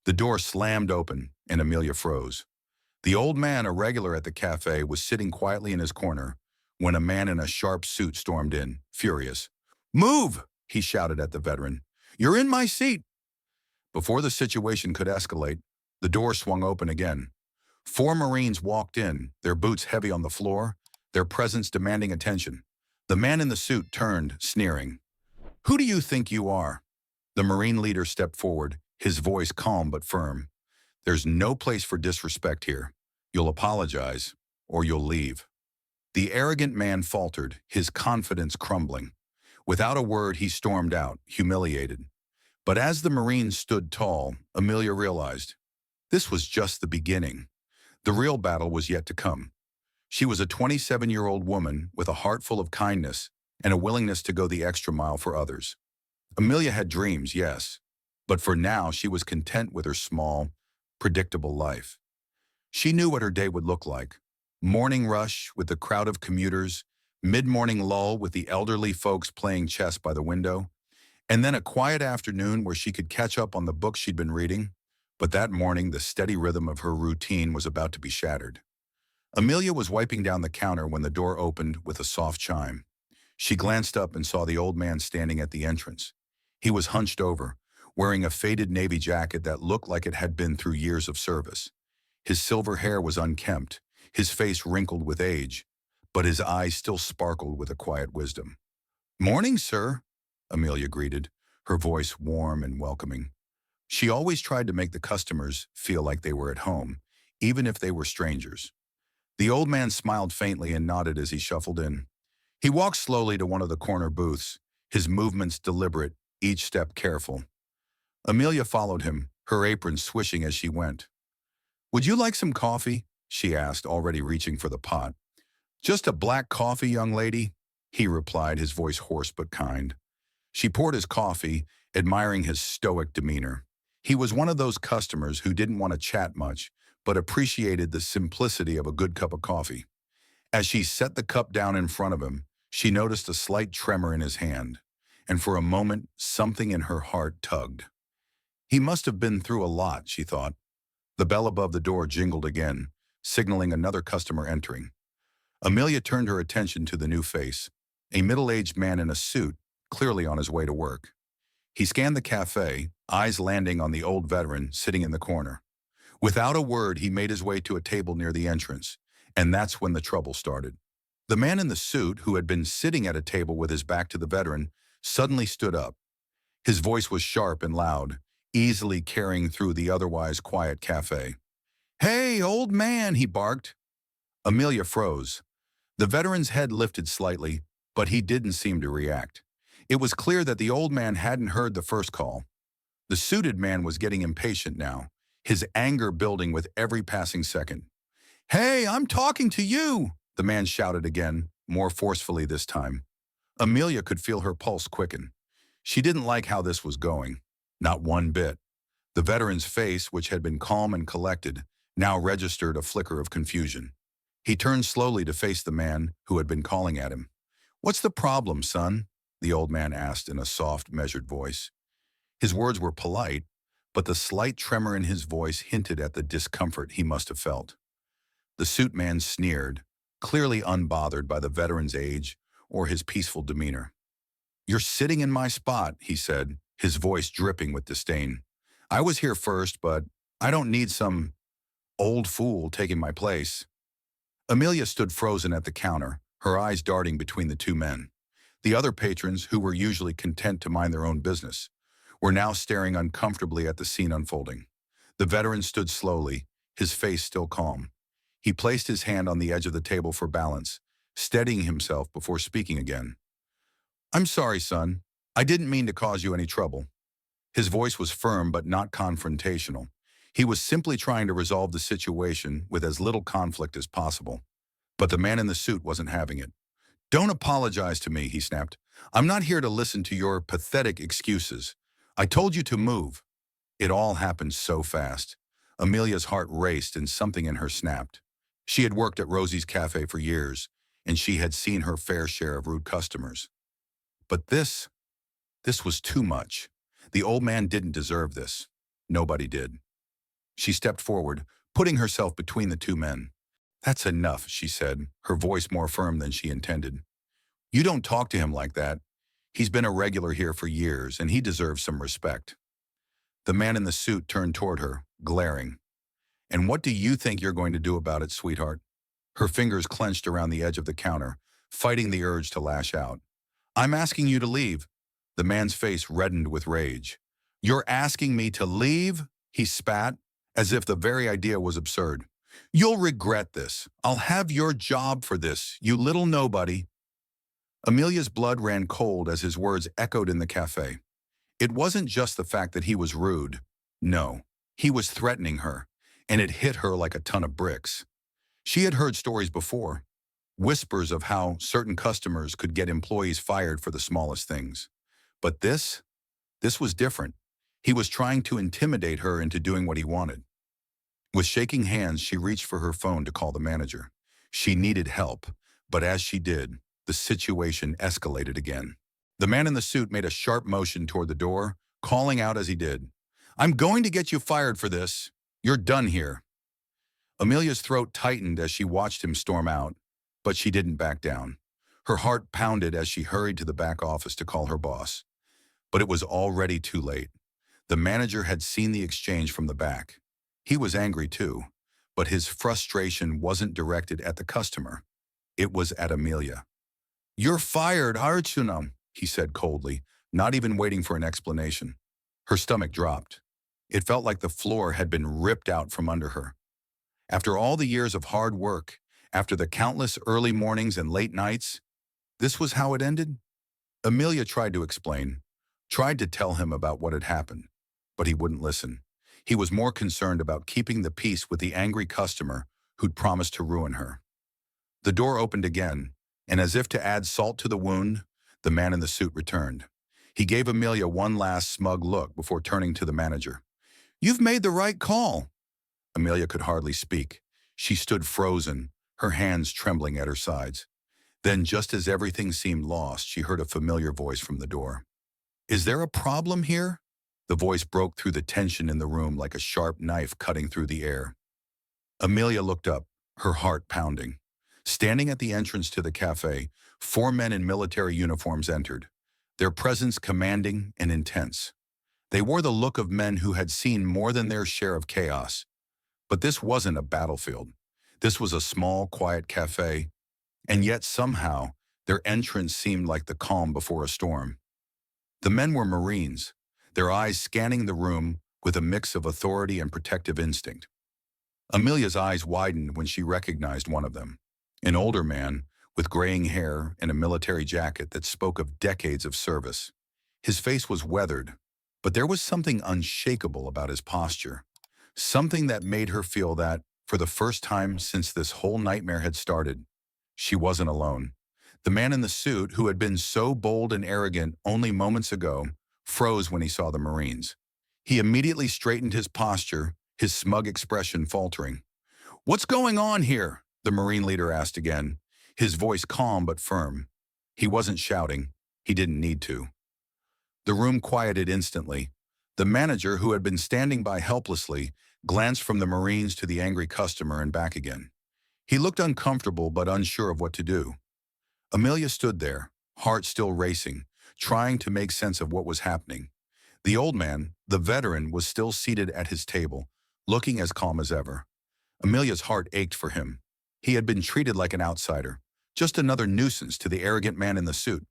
The door slammed open, and Amelia froze. The old man, a regular at the cafe, was sitting quietly in his corner when a man in a sharp suit stormed in, furious. "Move!" he shouted at the veteran. "You're in my seat!" Before the situation could escalate, the door swung open again. Four Marines walked in, their boots heavy on the floor, their presence demanding attention. The man in the suit turned, sneering. "Who do you think you are?" The Marine leader stepped forward, his voice calm but firm. "There's no place for disrespect here. You'll apologize, or you'll leave." The arrogant man faltered, his confidence crumbling. Without a word, he stormed out, humiliated. But as the Marine stood tall, Amelia realized this was just the beginning. The real battle was yet to come. She was a 27-year-old woman with a heart full of kindness and a willingness to go the extra mile for others. Amelia had dreams, yes, but for now she was content with her small, predictable life. She knew what her day would look like. Morning rush with the crowd of commuters, mid-morning lull with the elderly folks playing chess by the window, and then a quiet afternoon where she could catch up on the books she'd been reading. But that morning, the steady rhythm of her routine was about to be shattered. Amelia was wiping down the counter when the door opened with a soft chime. She glanced up and saw the old man standing at the entrance. He was hunched over, wearing a faded navy jacket that looked like it had been through years of service. His silver hair was unkempt, his face wrinkled with age, but his eyes still sparkled with a quiet wisdom. "Morning, sir," Amelia greeted, her voice warm and welcoming. She always tried to make the customers feel like they were at home, even if they were strangers. The old man smiled faintly and nodded as he shuffled in. He walked slowly to one of the corner booths, his movements deliberate, each step careful. Amelia followed him, her apron swishing as she went. "Would you like some coffee?" she asked, already reaching for the pot. "Just a black coffee, young lady," he replied, his voice hoarse but kind. She poured his coffee, admiring his stoic demeanor. He was one of those customers who didn't want to chat much, but appreciated the simplicity of a good cup of coffee. As she set the cup down in front of him, she noticed a slight tremor in his hand, and for a moment, something in her heart tugged. He must have been through a lot, she thought. The bell above the door jingled again, signaling another customer entering. Amelia turned her attention to the new face, a middle-aged man in a suit, clearly on his way to work. He scanned the cafe, eyes landing on the old veteran sitting in the corner. Without a word, he made his way to a table near the entrance, and that's when the trouble started. The man in the suit, who had been sitting at a table with his back to the veteran, suddenly stood up. His voice was sharp and loud, easily carrying through the otherwise quiet cafe. "Hey, old man," he barked. Amelia froze. The veteran's head lifted slightly, but he didn't seem to react. It was clear that the old man hadn't heard the first call. The suited man was getting impatient now, his anger building with every passing second. "Hey, I'm talking to you," the man shouted again, more forcefully this time. Amelia could feel her pulse quicken. She didn't like how this was going. Not one bit. The veteran's face, which had been calm and collected, now registered a flicker of confusion. He turned slowly to face the man who had been calling at him. "What's the problem, son?" the old man asked in a soft, measured voice. His words were polite, but the slight tremor in his voice hinted at the discomfort he must have felt. The suit man sneered, clearly unbothered by the veteran's age or his peaceful demeanor. "You're sitting in my spot," he said, his voice dripping with disdain. "I was here first, but I don't need some old fool taking my place." Amelia stood frozen at the counter, her eyes darting between the two men. The other patrons, who were usually content to mind their own business, were now staring uncomfortably at the scene unfolding. The veteran stood slowly, his face still calm. He placed his hand on the edge of the table for balance, steadying himself before speaking again. "I'm sorry, son. I didn't mean to cause you any trouble." His voice was firm but not confrontational. He was simply trying to resolve the situation with as little conflict as possible. But the man in the suit wasn't having it. "Don't apologize to me," he snapped. "I'm not here to listen to your pathetic excuses. I told you to move." It all happened so fast. Amelia's heart raced and something in her snapped. She had worked at Rosie's Café for years, and she had seen her fair share of rude customers. But this was too much. The old man didn't deserve this. Nobody did. She stepped forward, putting herself between the two men. "That's enough," she said, her voice more firm than she intended. "You don't talk to him like that. He's been a regular here for years, and he deserves some respect." The man in the suit turned toward her, glaring. "And what do you think you're going to do about it, sweetheart?" Her fingers clenched around the edge of the counter, fighting the urge to lash out. "I'm asking you to leave." The man's face reddened with rage. "You're asking me to leave?" He spat, as if the very idea was absurd. "You'll regret this. I'll have your job for this, you little nobody." Amelia's blood ran cold as his words echoed in the cafe. It wasn't just the fact that he was rude. No, he was threatening her, and it hit her like a ton of bricks. She had heard stories before, whispers of how certain customers could get employees fired for the smallest things. But this was different. He was trying to intimidate her into doing what he wanted. With shaking hands, she reached for her phone to call the manager. She needed help, but as she did, the situation escalated again. The man in the suit made a sharp motion toward the door, calling out as he did, "I'm going to get you fired for this. You're done here." Amelia's throat tightened as she watched him storm out, but she didn't back down. Her heart pounded as she hurried to the back office to call her boss. But it was already too late. The manager had seen the exchange from the back. He was angry too, but his frustration wasn't directed at the customer. It was at Amelia. "You're fired, Archunam," he said coldly, not even waiting for an explanation. Her stomach dropped. It felt like the floor had been ripped out from under her. After all the years of hard work, after the countless early mornings and late nights, this was how it ended? Amelia tried to explain, tried to tell him about what had happened, but he wouldn't listen. He was more concerned about keeping the peace with the angry customer who'd promised to ruin her. The door opened again, and as if to add salt to the wound, the man in the suit returned. He gave Amelia one last smug look before turning to the manager. "You've made the right call." Amelia could hardly speak. She stood frozen, her hands trembling at her sides. Then, just as everything seemed lost, she heard a familiar voice from the door. "Is there a problem here?" The voice broke through the tension in the room like a sharp knife cutting through the air. Amelia looked up, her heart pounding. Standing at the entrance to the cafe, 4 men in military uniforms entered, their presence commanding and intense. They wore the look of men who had seen more than their share of chaos. But this wasn't a battlefield. This was a small, quiet cafe, and yet somehow their entrance seemed like the calm before a storm. The men were Marines, their eyes scanning the room with a mix of authority and protective instinct. Amelia's eyes widened when she recognized one of them, an older man with graying hair and a military jacket that spoke of decades of service. His face was weathered, but there was something unshakable about his posture, something that made her feel that, for the first time since this whole nightmare had started, she wasn't alone. The man in the suit, who had been so bold and arrogant only moments ago, froze when he saw the Marines. He immediately straightened his posture, his smug expression faltering. "What's going on here?" the Marine leader asked again, his voice calm but firm. He wasn't shouting. He didn't need to. The room quieted instantly. The manager, who had been standing by helplessly, glanced from the Marines to the angry customer and back again. He looked uncomfortable but unsure of what to do. Amelia stood there, heart still racing, trying to make sense of what was happening. The old man, the veteran, was still seated at his table, looking as calm as ever. Amelia's heart ached for him. He had been treated like an outsider, just another nuisance to the arrogant man in the suit.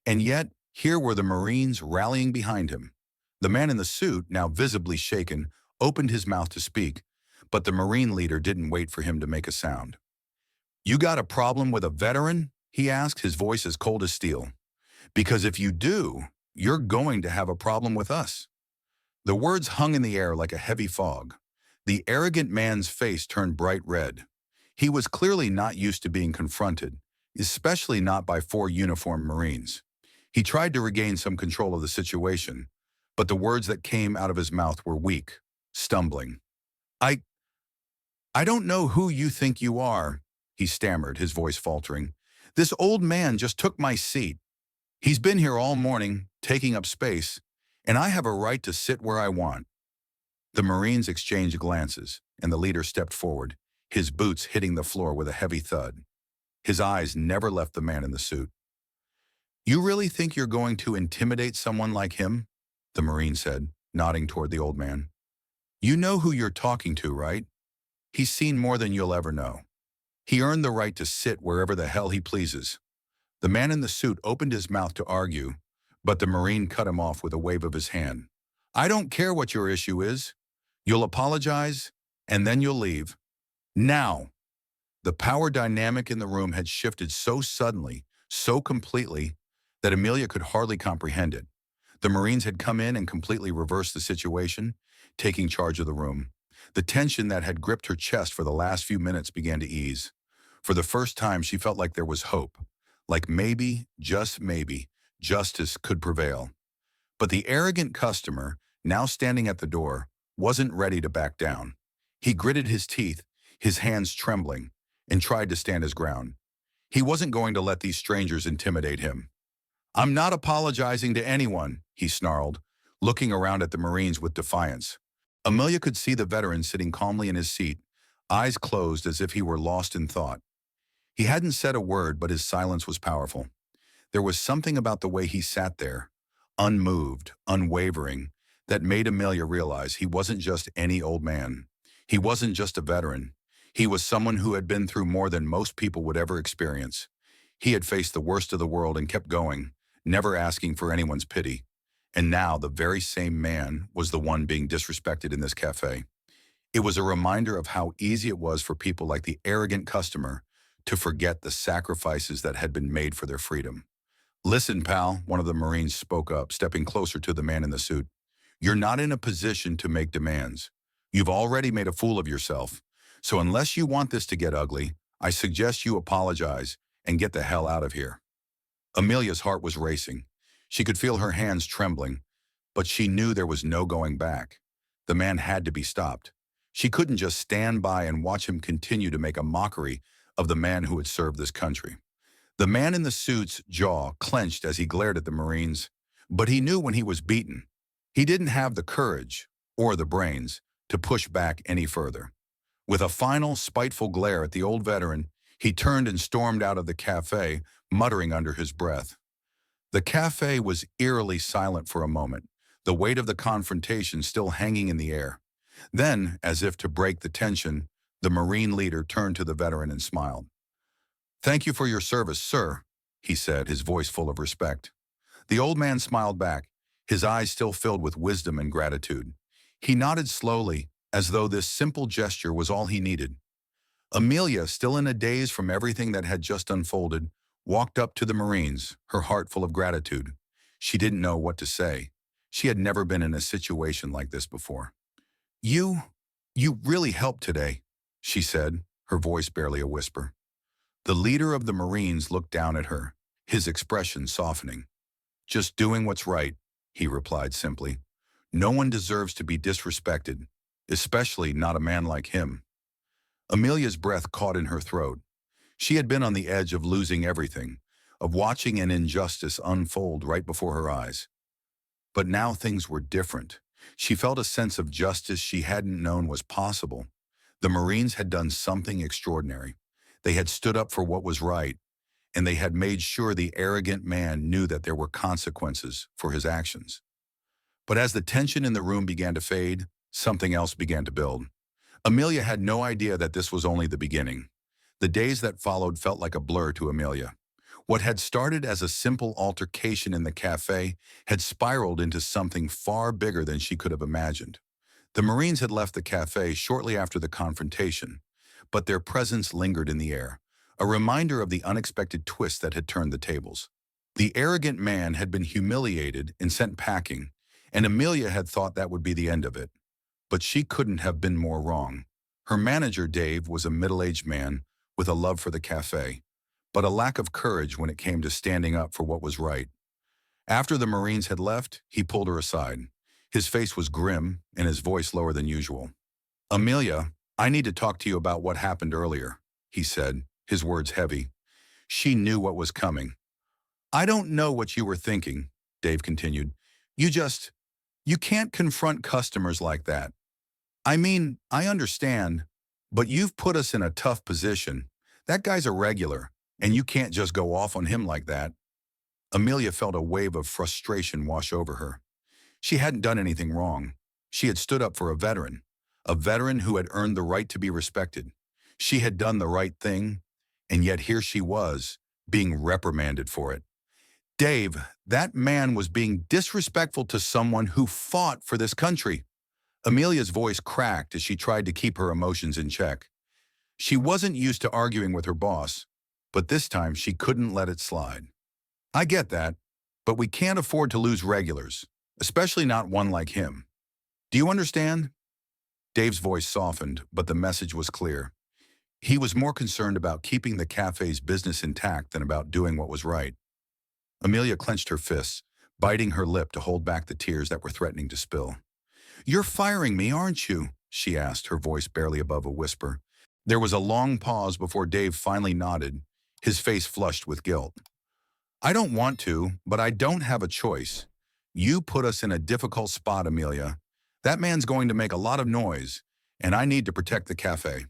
And yet, here were the Marines rallying behind him. The man in the suit, now visibly shaken, opened his mouth to speak, but the Marine leader didn't wait for him to make a sound. "You got a problem with a veteran?" he asked, his voice as cold as steel. "Because if you do, you're going to have a problem with us." The words hung in the air like a heavy fog. The arrogant man's face turned bright red. He was clearly not used to being confronted, especially not by 4 uniformed Marines. He tried to regain some control of the situation, but the words that came out of his mouth were weak, stumbling. I don't know who you think you are," he stammered, his voice faltering. "This old man just took my seat. He's been here all morning, taking up space, and I have a right to sit where I want." The Marines exchanged glances, and the leader stepped forward, his boots hitting the floor with a heavy thud. His eyes never left the man in the suit. "You really think you're going to intimidate someone like him?" the Marine said, nodding toward the old man. "You know who you're talking to, right? He's seen more than you'll ever know. He earned the right to sit wherever the hell he pleases." The man in the suit opened his mouth to argue, but the Marine cut him off with a wave of his hand. "I don't care what your issue is. You'll apologize, and then you'll leave. Now." The power dynamic in the room had shifted so suddenly, so completely, that Amelia could hardly comprehend it. The Marines had come in and completely reversed the situation, taking charge of the room. The tension that had gripped her chest for the last few minutes began to ease. For the first time, she felt like there was hope. Like maybe, just maybe, justice could prevail. But the arrogant customer, now standing at the door, wasn't ready to back down. He gritted his teeth, his hands trembling, and tried to stand his ground. He wasn't going to let these strangers intimidate him. "I'm not apologizing to anyone," he snarled, looking around at the Marines with defiance. Amelia could see the veteran sitting calmly in his seat, eyes closed as if he were lost in thought. He hadn't said a word, but his silence was powerful. There was something about the way he sat there, unmoved, unwavering, that made Amelia realize he wasn't just any old man. He wasn't just a veteran. He was someone who had been through more than most people would ever experience. He had faced the worst of the world and kept going, never asking for anyone's pity. And now the very same man was the one being disrespected in this cafe. It was a reminder of how easy it was for people like the arrogant customer to forget the sacrifices that had been made for their freedom. "Listen, pal," one of the Marines spoke up, stepping closer to the man in the suit. "You're not in a position to make demands. You've already made a fool of yourself. So unless you want this to get ugly, I suggest you apologize and get the hell out of here." Amelia's heart was racing. She could feel her hands trembling, but she knew there was no going back. The man had to be stopped. She couldn't just stand by and watch him continue to make a mockery of the man who had served this country. The man in the suit's jaw clenched as he glared at the Marines, but he knew when he was beaten. He didn't have the courage, or the brains, to push back any further. With a final, spiteful glare at the old veteran, he turned and stormed out of the cafe, muttering under his breath. The cafe was eerily silent for a moment, the weight of the confrontation still hanging in the air. Then, as if to break the tension, the Marine leader turned to the veteran and smiled. "Thank you for your service, sir," he said, his voice full of respect. The old man smiled back, his eyes still filled with wisdom and gratitude. He nodded slowly, as though this simple gesture was all he needed. Amelia, still in a daze from everything that had just unfolded, walked up to the Marines, her heart full of gratitude. She didn't know what to say. She had never been in a situation like this before. You really helped today," she said, her voice barely a whisper. The leader of the Marines looked down at her, his expression softening. "Just doing what's right," he replied simply. "No one deserves to be disrespected, especially not a man like him." Amelia's breath caught in her throat. She had been on the edge of losing everything, of watching an injustice unfold right before her eyes. But now things were different. She felt a sense of justice she hadn't known was possible. The Marines had done something extraordinary. They had stood up for what was right, and they had made sure the arrogant man knew that there were consequences for his actions. But as the tension in the room began to fade, something else began to build. Amelia had no idea that this was only the beginning. The days that followed felt like a blur to Amelia. What had started as a simple altercation in the cafe had spiraled into something far bigger than she could have imagined. The Marines had left the cafe shortly after the confrontation, but their presence lingered in the air, a reminder of the unexpected twist that had turned the tables. The arrogant man had been humiliated and sent packing, and Amelia had thought that would be the end of it. But she couldn't have been more wrong. Her manager, Dave, was a middle-aged man with a love for the cafe, but a lack of courage when it came to standing up for what was right. After the Marines had left, he pulled her aside. His face was grim and his voice lower than usual. "Amelia, I need to talk to you about what happened earlier," he said, his words heavy. She knew what was coming. "I don't know what you were thinking," Dave continued. You can't confront customers like that. I mean, I understand, but you've put us in a tough position. That guy's a regular, and you can't just go off on him like that. Amelia felt a wave of frustration wash over her. She hadn't done anything wrong. She had stood up for a veteran who had earned the right to be respected. She had done the right thing, and yet here she was, being reprimanded for it. Dave, that man was being disrespectful to someone who fought for this country. Amelia's voice cracked as she tried to keep her emotions in check. She wasn't used to arguing with her boss, but this time she couldn't let it slide. I get that, but we can't afford to lose regulars, especially not one like him. Do you understand? Dave's voice softened, but the message was clear. He was more concerned about keeping the cafe's business intact than about doing what was right. Amelia clenched her fists, biting her lip to hold back the tears that were threatening to spill. "You're firing me, aren't you?" she asked, her voice barely above a whisper. There was a long pause before Dave finally nodded, his face flushed with guilt. "I don't want to, but I don't have a choice. You put us in a difficult spot, Amelia. That man's going to make a lot of noise, and I need to protect the cafe."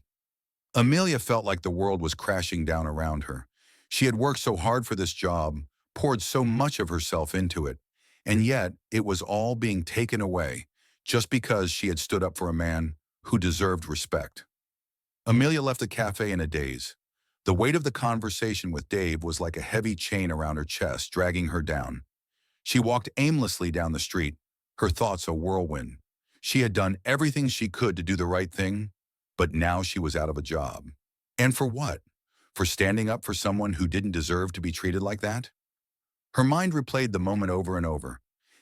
Amelia felt like the world was crashing down around her. She had worked so hard for this job, poured so much of herself into it, and yet it was all being taken away just because she had stood up for a man who deserved respect. Amelia left the cafe in a daze. The weight of the conversation with Dave was like a heavy chain around her chest, dragging her down. She walked aimlessly down the street, her thoughts a whirlwind. She had done everything she could to do the right thing, but now she was out of a job. And for what? For standing up for someone who didn't deserve to be treated like that? Her mind replayed the moment over and over.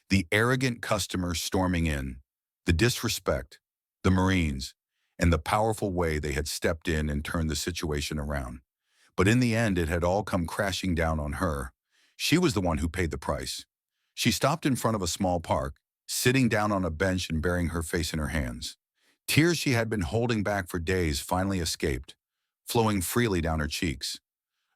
The arrogant customer storming in, the disrespect, the Marines, and the powerful way they had stepped in and turned the situation around. But in the end, it had all come crashing down on her. She was the one who paid the price. She stopped in front of a small park, sitting down on a bench and burying her face in her hands. Tears she had been holding back for days finally escaped, flowing freely down her cheeks.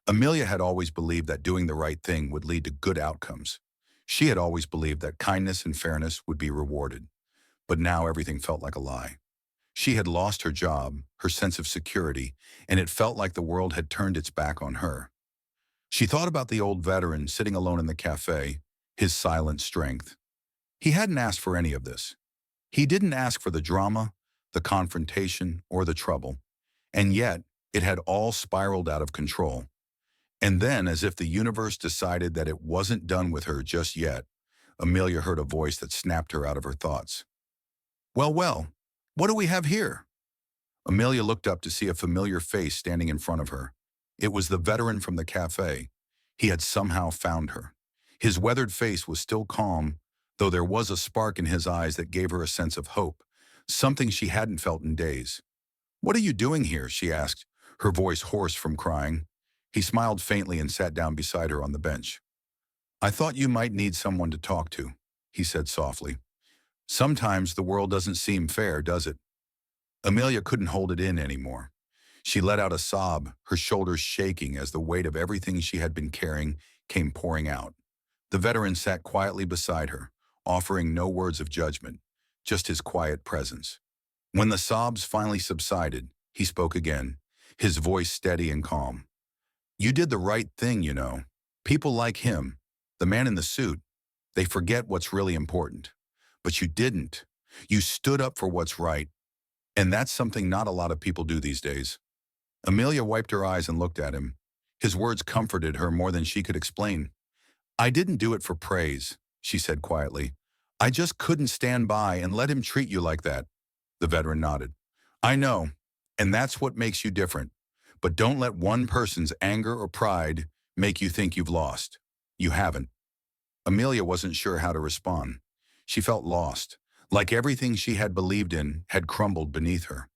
Amelia had always believed that doing the right thing would lead to good outcomes. She had always believed that kindness and fairness would be rewarded. But now everything felt like a lie. She had lost her job, her sense of security, and it felt like the world had turned its back on her. She thought about the old veteran sitting alone in the cafe, his silent strength. He hadn't asked for any of this. He didn't ask for the drama, the confrontation, or the trouble. And yet, it had all spiraled out of control. And then, as if the universe decided that it wasn't done with her just yet, Amelia heard a voice that snapped her out of her thoughts. "Well, well, what do we have here?" Amelia looked up to see a familiar face standing in front of her. It was the veteran from the cafe. He had somehow found her. His weathered face was still calm, though there was a spark in his eyes that gave her a sense of hope, something she hadn't felt in days. "What are you doing here?" she asked, her voice hoarse from crying. He smiled faintly and sat down beside her on the bench. "I thought you might need someone to talk to," he said softly. "Sometimes the world doesn't seem fair, does it?" Amelia couldn't hold it in anymore. She let out a sob, her shoulders shaking as the weight of everything she had been carrying came pouring out. The veteran sat quietly beside her, offering no words of judgment, just his quiet presence. When the sobs finally subsided, he spoke again, his voice steady and calm. "You did the right thing, you know. People like him, the man in the suit, they forget what's really important. But you didn't. You stood up for what's right. And that's something not a lot of people do these days." Amelia wiped her eyes and looked at him. His words comforted her more than she could explain. "I didn't do it for praise," she said quietly. "I just couldn't stand by and let him treat you like that." The veteran nodded. "I know, and that's what makes you different. But don't let one person's anger or pride make you think you've lost. You haven't." Amelia wasn't sure how to respond. She felt lost, like everything she had believed in had crumbled beneath her.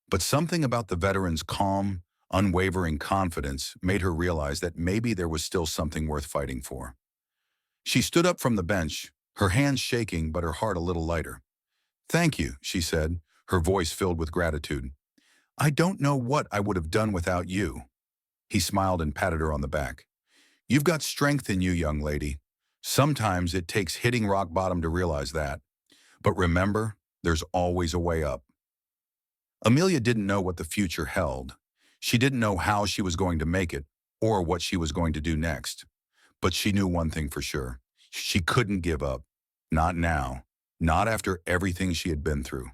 But something about the veteran's calm, unwavering confidence made her realize that maybe there was still something worth fighting for. She stood up from the bench, her hands shaking but her heart a little lighter. "Thank you," she said, her voice filled with gratitude. "I don't know what I would have done without you." He smiled and patted her on the back. "You've got strength in you, young lady. Sometimes it takes hitting rock bottom to realize that. But remember, there's always a way up." Amelia didn't know what the future held. She didn't know how she was going to make it or what she was going to do next. But she knew one thing for sure. She couldn't give up. Not now. Not after everything she had been through.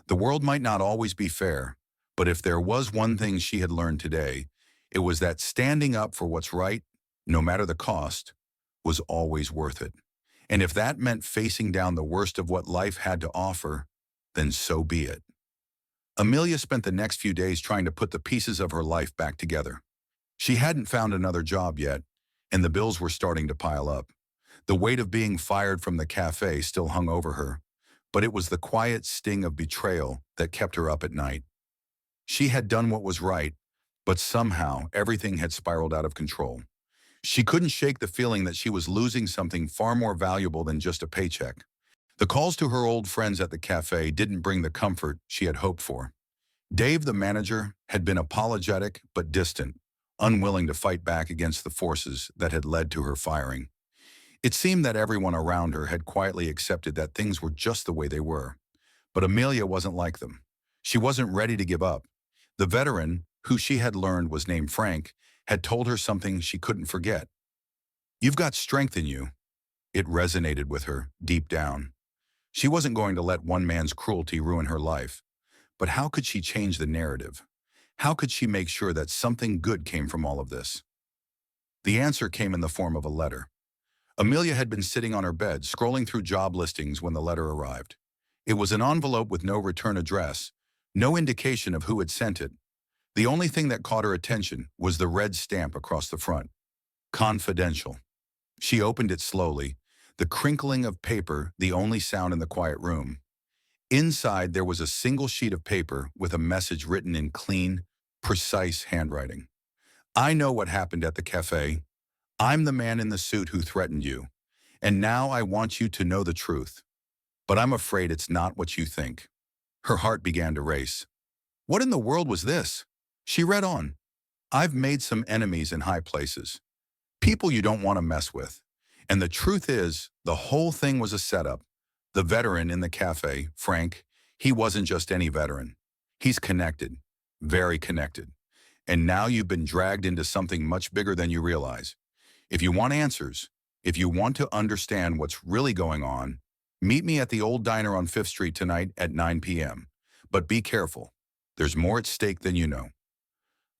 The world might not always be fair, but if there was one thing she had learned today, it was that standing up for what's right, no matter the cost, was always worth it. And if that meant facing down the worst of what life had to offer, then so be it. Amelia spent the next few days trying to put the pieces of her life back together. She hadn't found another job yet, and the bills were starting to pile up. The weight of being fired from the cafe still hung over her, but it was the quiet sting of betrayal that kept her up at night. She had done what was right, but somehow everything had spiraled out of control. She couldn't shake the feeling that she was losing something far more valuable than just a paycheck. The calls to her old friends at the cafe didn't bring the comfort she had hoped for. Dave, the manager, had been apologetic but distant, unwilling to fight back against the forces that had led to her firing. It seemed that everyone around her had quietly accepted that things were just the way they were. But Amelia wasn't like them. She wasn't ready to give up. The veteran, who she had learned was named Frank, had told her something she couldn't forget. "You've got strength in you." It resonated with her, deep down. She wasn't going to let one man's cruelty ruin her life. But how could she change the narrative? How could she make sure that something good came from all of this? The answer came in the form of a letter. Amelia had been sitting on her bed, scrolling through job listings when the letter arrived. It was an envelope with no return address, no indication of who had sent it. The only thing that caught her attention was the red stamp across the front. Confidential. She opened it slowly, the crinkling of paper the only sound in the quiet room. Inside, there was a single sheet of paper with a message written in clean, precise handwriting. "I know what happened at the cafe. I'm the man in the suit who threatened you. And now I want you to know the truth. But I'm afraid it's not what you think." Her heart began to race. What in the world was this? She read on. "I've made some enemies in high places. People you don't want to mess with. And the truth is, the whole thing was a setup. The veteran in the cafe, Frank, he wasn't just any veteran. He's connected, very connected. And now you've been dragged into something much bigger than you realize. If you want answers, if you want to understand what's really going on, meet me at the old diner on 5th Street tonight at 9 p.m. But be careful. There's more at stake than you know."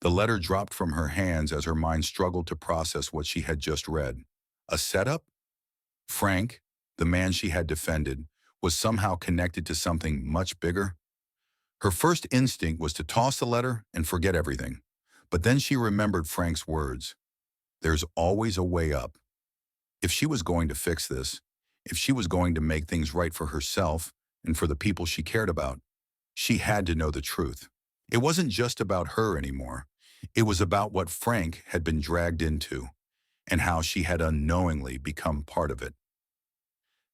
The letter dropped from her hands as her mind struggled to process what she had just read. A setup? Frank, the man she had defended, was somehow connected to something much bigger? Her first instinct was to toss the letter and forget everything. But then she remembered Frank's words. There's always a way up. If she was going to fix this, if she was going to make things right for herself and for the people she cared about, she had to know the truth. It wasn't just about her anymore. It was about what Frank had been dragged into and how she had unknowingly become part of it.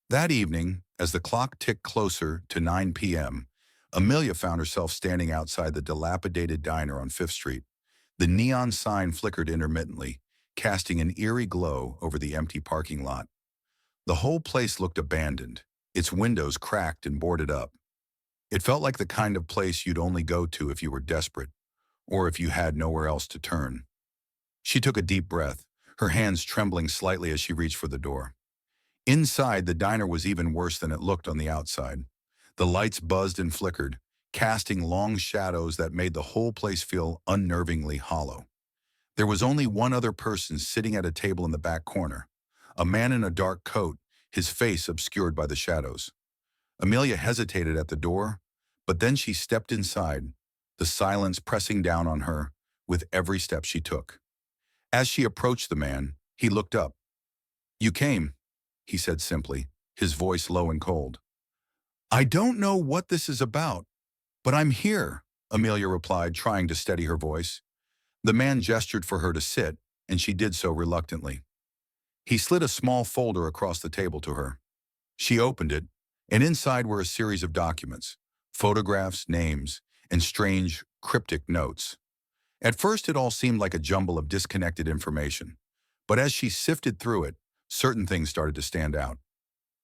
That evening, as the clock ticked closer to 9 p.m., Amelia found herself standing outside the dilapidated diner on 5th Street. The neon sign flickered intermittently, casting an eerie glow over the empty parking lot. The whole place looked abandoned, its windows cracked and boarded up. It felt like the kind of place you'd only go to if you were desperate, or if you had nowhere else to turn. She took a deep breath, her hands trembling slightly as she reached for the door. Inside, the diner was even worse than it looked on the outside. The lights buzzed and flickered, casting long shadows that made the whole place feel unnervingly hollow. There was only one other person sitting at a table in the back corner, a man in a dark coat, his face obscured by the shadows. Amelia hesitated at the door, but then she stepped inside, the silence pressing down on her with every step she took. As she approached the man, he looked up. "You came," he said simply, his voice low and cold. "I don't know what this is about, but I'm here," Amelia replied, trying to steady her voice. The man gestured for her to sit, and she did so reluctantly. He slid a small folder across the table to her. She opened it, and inside were a series of documents, photographs, names, and strange, cryptic notes. At first, it all seemed like a jumble of disconnected information, but as she sifted through it, certain things started to stand out.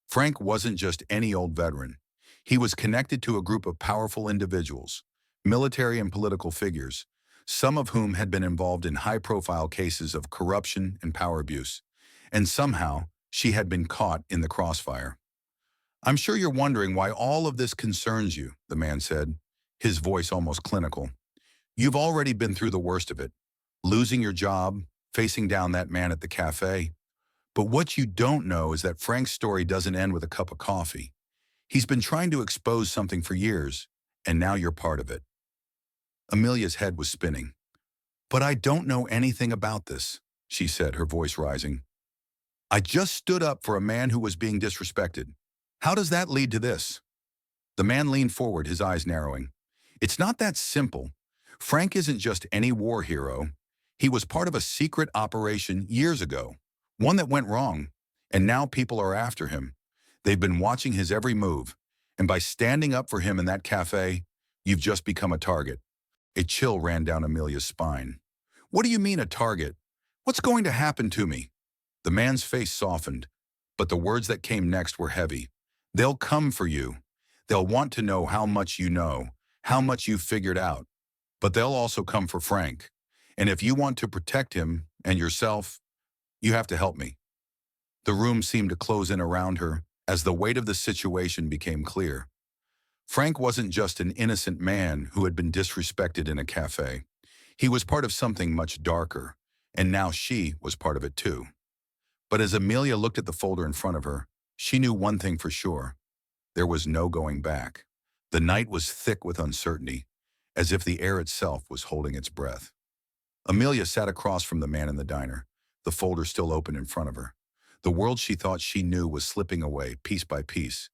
Frank wasn't just any old veteran. He was connected to a group of powerful individuals, military and political figures, some of whom had been involved in high-profile cases of corruption and power abuse. And somehow, she had been caught in the crossfire. "I'm sure you're wondering why all of this concerns you," the man said, his voice almost clinical. "You've already been through the worst of it, losing your job, facing down that man at the cafe. But what you don't know is that Frank's story doesn't end with a cup of coffee. He's been trying to expose something for years, and now you're part of it." Amelia's head was spinning. "But I don't know anything about this," she said, her voice rising. "I just stood up for a man who was being disrespected. How does that lead to this?" The man leaned forward, his eyes narrowing. "It's not that simple. Frank isn't just any war hero. He was part of a secret operation years ago, one that went wrong, and now people are after him. They've been watching his every move, and by standing up for him in that cafe, you've just become a target." A chill ran down Amelia's spine. "What do you mean a target? What's going to happen to me?" The man's face softened, but the words that came next were heavy. "They'll come for you. They'll want to know how much you know, how much you've figured out. But they'll also come for Frank. And if you want to protect him and yourself, you have to help me." The room seemed to close in around her as the weight of the situation became clear. Frank wasn't just an innocent man who had been disrespected in a cafe. He was part of something much darker, and now she was part of it too. But as Amelia looked at the folder in front of her, she knew one thing for sure. There was no going back. The night was thick with uncertainty, as if the air itself was holding its breath. Amelia sat across from the man in the diner, the folder still open in front of her. The world she thought she knew was slipping away, piece by piece,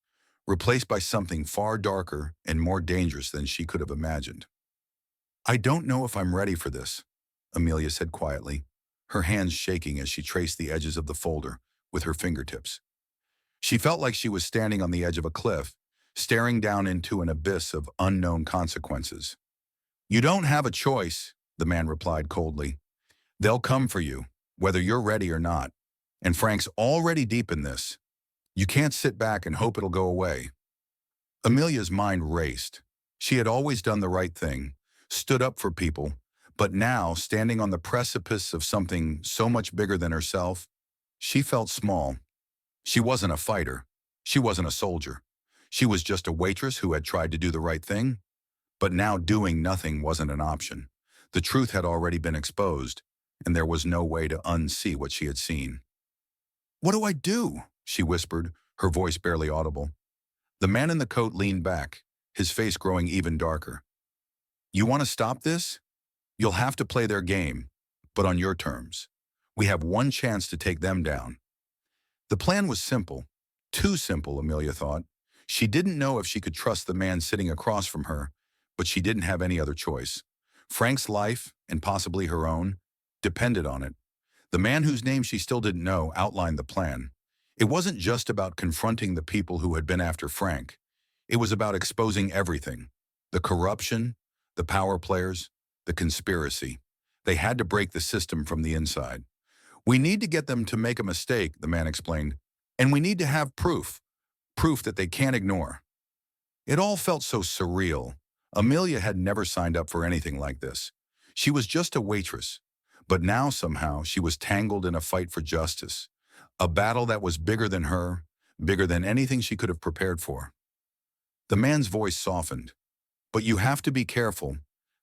replaced by something far darker and more dangerous than she could have imagined. "I don't know if I'm ready for this," Amelia said quietly, her hands shaking as she traced the edges of the folder with her fingertips. She felt like she was standing on the edge of a cliff, staring down into an abyss of unknown consequences. "You don't have a choice," the man replied coldly. "They'll come for you, whether you're ready or not. And Frank's already deep in this. You can't sit back and hope it'll go away." Amelia's mind raced. She had always done the right thing, stood up for people, but now, standing on the precipice of something so much bigger than herself, she felt small. She wasn't a fighter. She wasn't a soldier. She was just a waitress who had tried to do the right thing. But now doing nothing wasn't an option. The truth had already been exposed, and there was no way to unsee what she had seen. "What do I do?" she whispered, her voice barely audible. The man in the coat leaned back, his face growing even darker. "You want to stop this? You'll have to play their game, but on your terms. We have one chance to take them down." The plan was simple. Too simple, Amelia thought. She didn't know if she could trust the man sitting across from her, but she didn't have any other choice. Frank's life, and possibly her own, depended on it. The man whose name she still didn't know outlined the plan. It wasn't just about confronting the people who had been after Frank. It was about exposing everything. The corruption, the power players, the conspiracy. They had to break the system from the inside. "We need to get them to make a mistake," the man explained. "And we need to have proof. Proof that they can't ignore." It all felt so surreal. Amelia had never signed up for anything like this. She was just a waitress. But now somehow she was tangled in a fight for justice. A battle that was bigger than her, bigger than anything she could have prepared for. The man's voice softened. "But you have to be careful.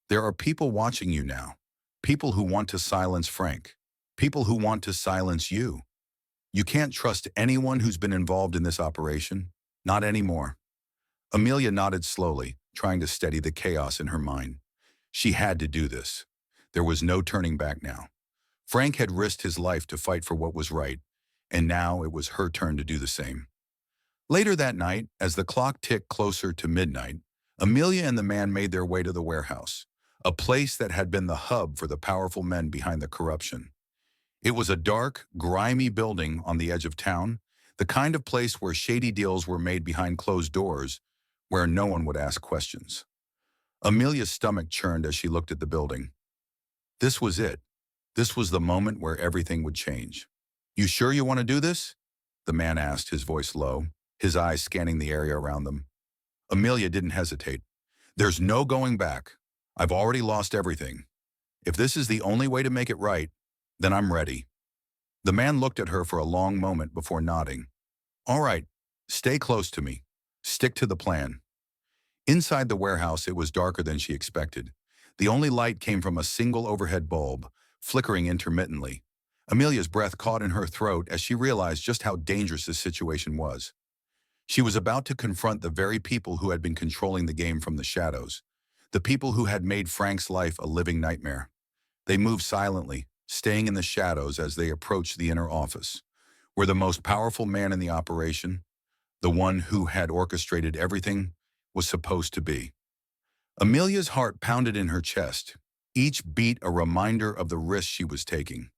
There are people watching you now. People who want to silence Frank. People who want to silence you. You can't trust anyone who's been involved in this operation. Not anymore." Amelia nodded slowly, trying to steady the chaos in her mind. She had to do this. There was no turning back now. Frank had risked his life to fight for what was right, and now it was her turn to do the same. Later that night, as the clock ticked closer to midnight, Amelia and the man made their way to the warehouse, a place that had been the hub for the powerful men behind the corruption. It was a dark, grimy building on the edge of town, the kind of place where shady deals were made behind closed doors, where no one would ask questions. Amelia's stomach churned as she looked at the building. This was it. This was the moment where everything would change. "You sure you want to do this?" the man asked, his voice low, his eyes scanning the area around them. Amelia didn't hesitate. "There's no going back. I've already lost everything. If this is the only way to make it right, then I'm ready. The man looked at her for a long moment before nodding. All right, stay close to me. Stick to the plan. Inside the warehouse, it was darker than she expected. The only light came from a single overhead bulb, flickering intermittently. Amelia's breath caught in her throat as she realized just how dangerous this situation was. She was about to confront the very people who had been controlling the game from the shadows, the people who had made Frank's life a living nightmare. They moved silently, staying in the shadows as they approached the inner office, where the most powerful man in the operation, the one who had orchestrated everything, was supposed to be. Amelia's heart pounded in her chest, each beat a reminder of the risk she was taking.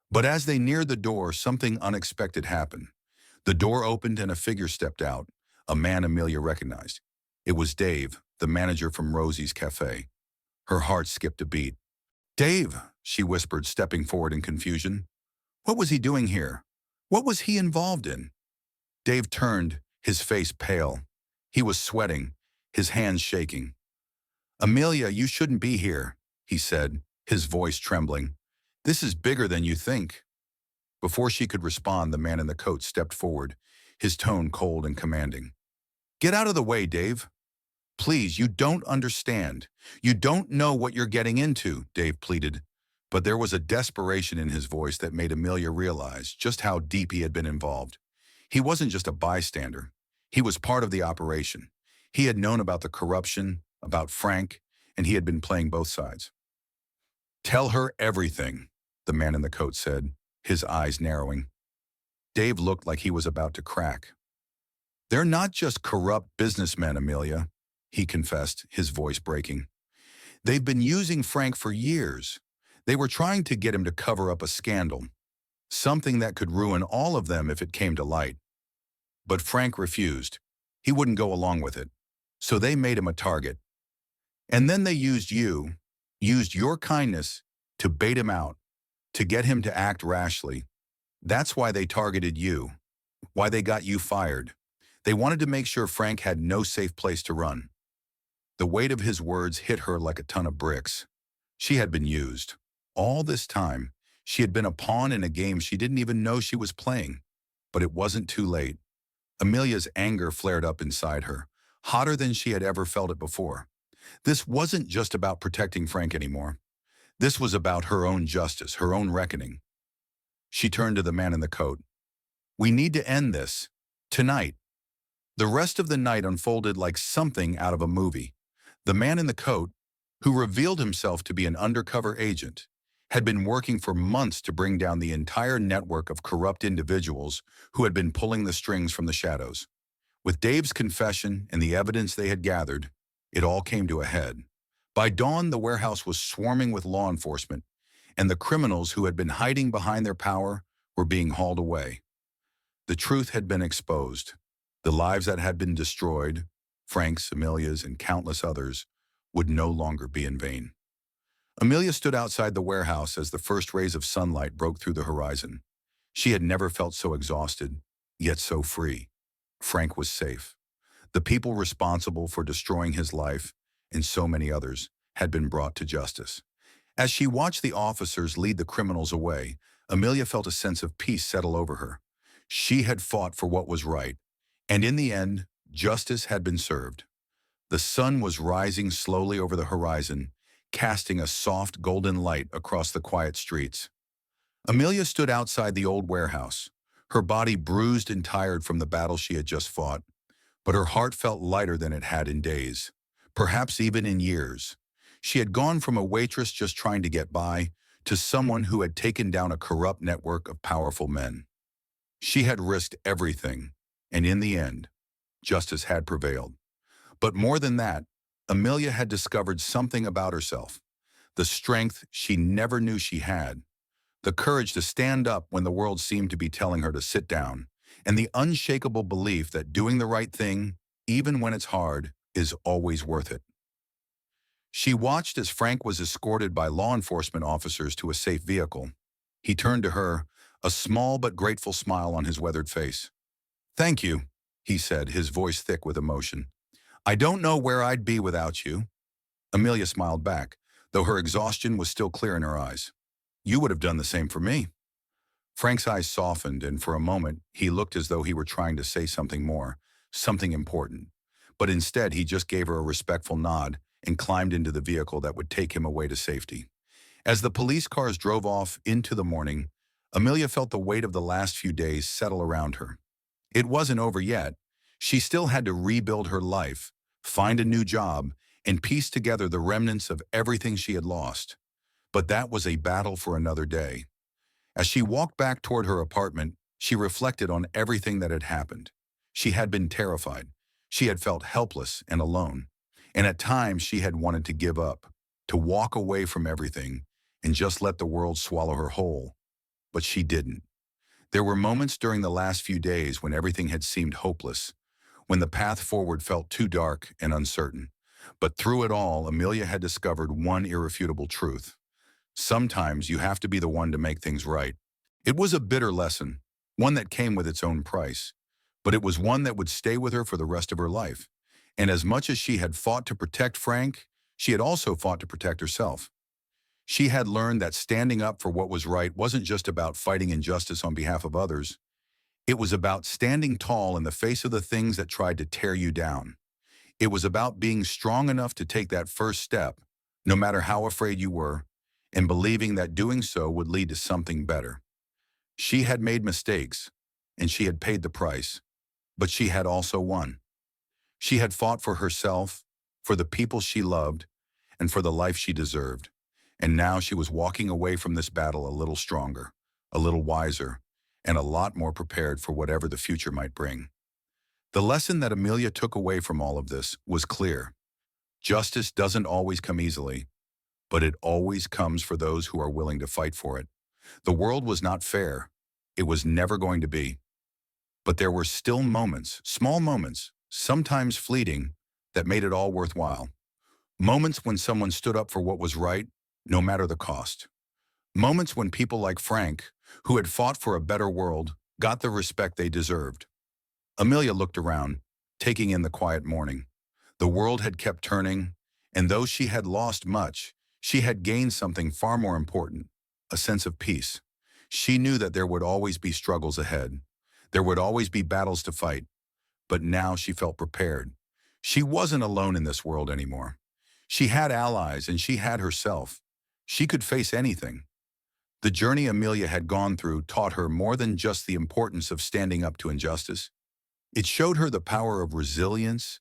But as they neared the door, something unexpected happened. The door opened and a figure stepped out, a man Amelia recognized. It was Dave, the manager from Rosie's Café. Her heart skipped a beat. Dave, she whispered, stepping forward in confusion. What was he doing here? What was he involved in? Dave turned, his face pale. He was sweating, his hands shaking. Amelia, you shouldn't be here, he said, his voice trembling. This is bigger than you think. Before she could respond, the man in the coat stepped forward, his tone cold and commanding. Get out of the way, Dave. Please, you don't understand. You don't know what you're getting into, Dave pleaded. But there was a desperation in his voice that made Amelia realize just how deep he had been involved. He wasn't just a bystander. He was part of the operation. He had known about the corruption, about Frank, and he had been playing both sides. Tell her everything, the man in the coat said, his eyes narrowing. Dave looked like he was about to crack. They're not just corrupt businessmen, Amelia, he confessed, his voice breaking. They've been using Frank for years. They were trying to get him to cover up a scandal, something that could ruin all of them if it came to light. But Frank refused. He wouldn't go along with it. So they made him a target. And then they used your kindness to bait him out, to get him to act rashly. That's why they targeted you, why they got you fired. They wanted to make sure Frank had no safe place to run. The weight of his words hit her like a ton of bricks. She had been used. All this time, she had been a pawn in a game she didn't even know she was playing. But it wasn't too late. Amelia's anger flared up inside her, hotter than she had ever felt it before. This wasn't just about protecting Frank anymore. This was about her own justice, her own reckoning. She turned to the man in the coat. We need to end this. Tonight. The rest of the night unfolded like something out of a movie. The man in the coat, who revealed himself to be an undercover agent, had been working for months to bring down the entire network of corrupt individuals who had been pulling the strings from the shadows. With Dave's confession and the evidence they had gathered, it all came to a head. By dawn, the warehouse was swarming with law enforcement, and the criminals who had been hiding behind their power were being hauled away. The truth had been exposed. The lives that had been destroyed, Frank's, Amelia's, and countless others, would no longer be in vain. Amelia stood outside the warehouse as the first rays of sunlight broke through the horizon. She had never felt so exhausted, yet so free. Frank was safe. The people responsible for destroying his life, and so many others, had been brought to justice. As she watched the officers lead the criminals away, Amelia felt a sense of peace settle over her. She had fought for what was right, and in the end, justice had been served. The sun was rising slowly over the horizon, casting a soft golden light across the quiet streets. Amelia stood outside the old warehouse, her body bruised and tired from the battle she had just fought, but her heart felt lighter than it had in days, perhaps even in years. She had gone from a waitress just trying to get by to someone who had taken down a corrupt network of powerful men. She had risked everything, and in the end, justice had prevailed. But more than that, Amelia had discovered something about herself, the strength she never knew she had, the courage to stand up when the world seemed to be telling her to sit down, and the unshakable belief that doing the right thing, even when it's hard, is always worth it. She watched as Frank was escorted by law enforcement officers to a safe vehicle. He turned to her, a small but grateful smile on his weathered face. "Thank you," he said, his voice thick with emotion. "I don't know where I'd be without you." Amelia smiled back, though her exhaustion was still clear in her eyes. You would have done the same for me. Frank's eyes softened, and for a moment, he looked as though he were trying to say something more, something important. But instead, he just gave her a respectful nod and climbed into the vehicle that would take him away to safety. As the police cars drove off into the morning, Amelia felt the weight of the last few days settle around her. It wasn't over yet. She still had to rebuild her life, find a new job, and piece together the remnants of everything she had lost. But that was a battle for another day. As she walked back toward her apartment, she reflected on everything that had happened. She had been terrified. She had felt helpless and alone. And at times she had wanted to give up, to walk away from everything and just let the world swallow her whole. But she didn't. There were moments during the last few days when everything had seemed hopeless, when the path forward felt too dark and uncertain. But through it all, Amelia had discovered one irrefutable truth. Sometimes you have to be the one to make things right. It was a bitter lesson, one that came with its own price, but it was one that would stay with her for the rest of her life. And as much as she had fought to protect Frank, she had also fought to protect herself. She had learned that standing up for what was right wasn't just about fighting injustice on behalf of others. It was about standing tall in the face of the things that tried to tear you down. It was about being strong enough to take that first step, no matter how afraid you were, and believing that doing so would lead to something better. She had made mistakes, and she had paid the price, but she had also won. She had fought for herself, for the people she loved, and for the life she deserved. And now she was walking away from this battle a little stronger, a little wiser, and a lot more prepared for whatever the future might bring. The lesson that Amelia took away from all of this was clear. Justice doesn't always come easily, but it always comes for those who are willing to fight for it. The world was not fair. It was never going to be. But there were still moments, small moments, sometimes fleeting, that made it all worthwhile. Moments when someone stood up for what was right, no matter the cost. Moments when people like Frank, who had fought for a better world, got the respect they deserved. Amelia looked around, taking in the quiet morning. The world had kept turning, and though she had lost much, she had gained something far more important, a sense of peace. She knew that there would always be struggles ahead. There would always be battles to fight, but now she felt prepared. She wasn't alone in this world anymore. She had allies and she had herself. She could face anything. The journey Amelia had gone through taught her more than just the importance of standing up to injustice. It showed her the power of resilience,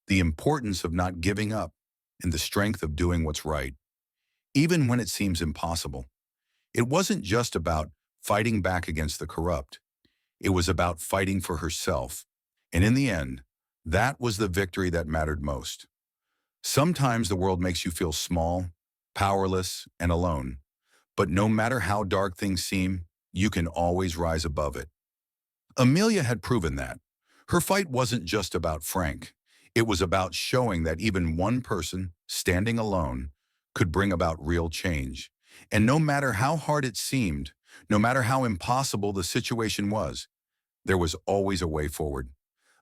the importance of not giving up, and the strength of doing what's right, even when it seems impossible. It wasn't just about fighting back against the corrupt. It was about fighting for herself. And in the end, that was the victory that mattered most. Sometimes the world makes you feel small, powerless, and alone. But no matter how dark things seem, you can always rise above it. Amelia had proven that. Her fight wasn't just about Frank. It was about showing that even one person, standing alone, could bring about real change. And no matter how hard it seemed, no matter how impossible the situation was, there was always a way forward.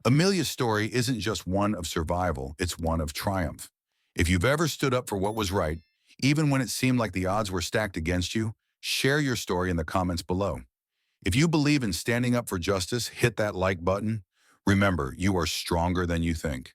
Amelia's story isn't just one of survival, it's one of triumph. If you've ever stood up for what was right, even when it seemed like the odds were stacked against you, share your story in the comments below. If you believe in standing up for justice, hit that like button. Remember, you are stronger than you think.